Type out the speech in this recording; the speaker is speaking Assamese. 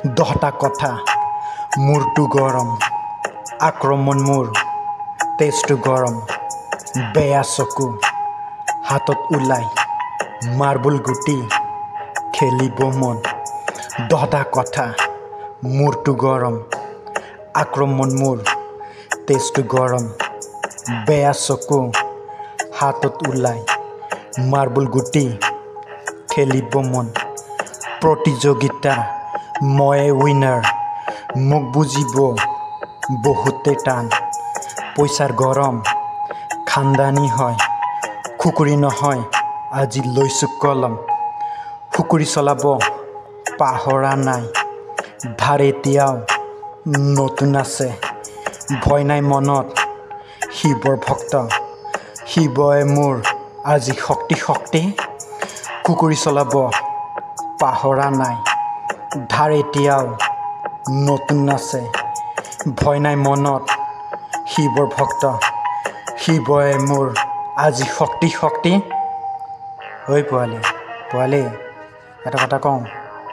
দহটা কথা মূৰটো গৰম আক্ৰমণ মোৰ তেজটো গৰম বেয়া চকু হাতত ওলাই মাৰ্বল গুটি খেলিব মন দহটা কথা মূৰটো গৰম আক্ৰমণ মোৰ তেজটো গৰম বেয়া চকু হাতত ওলাই মাৰ্বল গুটি খেলিব মন প্ৰতিযোগিতা মই উইনাৰ মোক বুজিব বহুতে টান পইচাৰ গৰম খানদানী হয় খুকুৰি নহয় আজি লৈছো কলম খুকুৰি চলাব পাহৰা নাই ধাৰ এতিয়াও নতুন আছে ভয় নাই মনত শিৱৰ ভক্ত শিৱই মোৰ আজি শক্তি খুকুৰি চলাব পাহৰা নাই ধাৰ এতিয়াও নতুন আছে ভয় নাই মনত শিৱৰ ভক্ত শিৱই মোৰ আজি শক্তি ঐ পোৱালি এটা কথা কওঁ